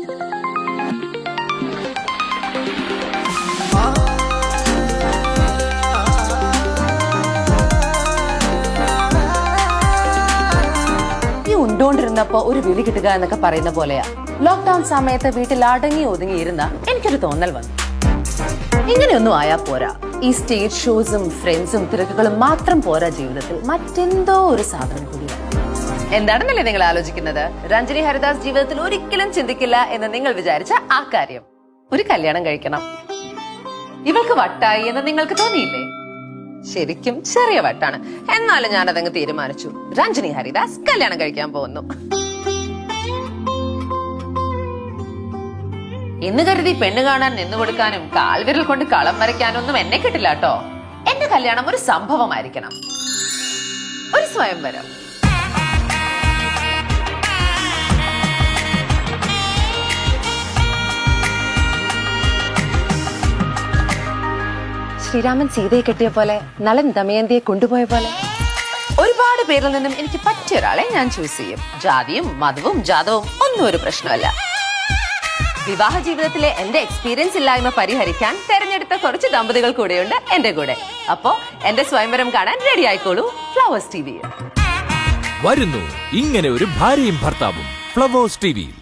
ഈ ഉണ്ടോണ്ടിരുന്നപ്പോ ഒരു വിളി കിട്ടുക എന്നൊക്കെ പറയുന്ന പോലെയാ ലോക്ക്ഡൌൺ സമയത്ത് വീട്ടിൽ അടങ്ങി ഒതുങ്ങിയിരുന്ന എനിക്കൊരു തോന്നൽ വന്നു. ഇങ്ങനെയൊന്നും ആയാ പോരാ. ഈ സ്റ്റേജ് ഷോസും ഫ്രണ്ട്സും തിരക്കുകളും മാത്രം പോരാ, ജീവിതത്തിൽ മറ്റെന്തോ ഒരു സാധനം കൂടിയാണ്. എന്താണെന്നല്ലേ നിങ്ങൾ ആലോചിക്കുന്നത്? രഞ്ജിനി ഹരിദാസ് ജീവിതത്തിൽ ഒരിക്കലും ചിന്തിക്കില്ല എന്ന് നിങ്ങൾ വിചാരിച്ച ആ കാര്യം, ഒരു കല്യാണം കഴിക്കണം. ഇവൾക്ക് വട്ടായി എന്ന് നിങ്ങൾക്ക് തോന്നിയില്ലേ? ശരിക്കും ചെറിയ വട്ടാണ്. എന്നാലും ഞാനതങ്ങ് തീരുമാനിച്ചു. രഞ്ജിനി ഹരിദാസ് കല്യാണം കഴിക്കാൻ പോകുന്നു. എന്ന് കരുതി പെണ്ണ് കാണാൻ നിന്നു കൊടുക്കാനും കാൽവിരൽ കൊണ്ട് കളം വരയ്ക്കാനൊന്നും എന്നെ കിട്ടില്ല കേട്ടോ. എന്റെ കല്യാണം ഒരു സംഭവമായിരിക്കണം, ഒരു സ്വയംവരം. ശ്രീരാമൻ സീതയെ കെട്ടിയ പോലെ, നളൻ ദമയന്തിയെ കൊണ്ടുപോയ പോലെ, ഒരുപാട് പേരിൽ നിന്നും എനിക്ക് പറ്റിയ ഒരാളെ ഞാൻ ചൂസ് ചെയ്യും. ജാതിയും മതവും ജാതവും ഒന്നും ഒരു പ്രശ്നമല്ല. വിവാഹ ജീവിതത്തിലെ എന്റെ എക്സ്പീരിയൻസ് ഇല്ലായ്മ പരിഹരിക്കാൻ തെരഞ്ഞെടുത്ത കുറച്ച് ദമ്പതികൾ കൂടെയുണ്ട് എന്റെ കൂടെ. അപ്പോ എന്റെ സ്വയംവരം കാണാൻ റെഡി ആയിക്കോളൂ ഫ്ലവേഴ്സ് ടിവിയിൽ. വരുന്നു ഇങ്ങനെ ഒരു ഭാര്യയും ഭർത്താവും ഫ്ലവേഴ്സ് ടിവിയിൽ.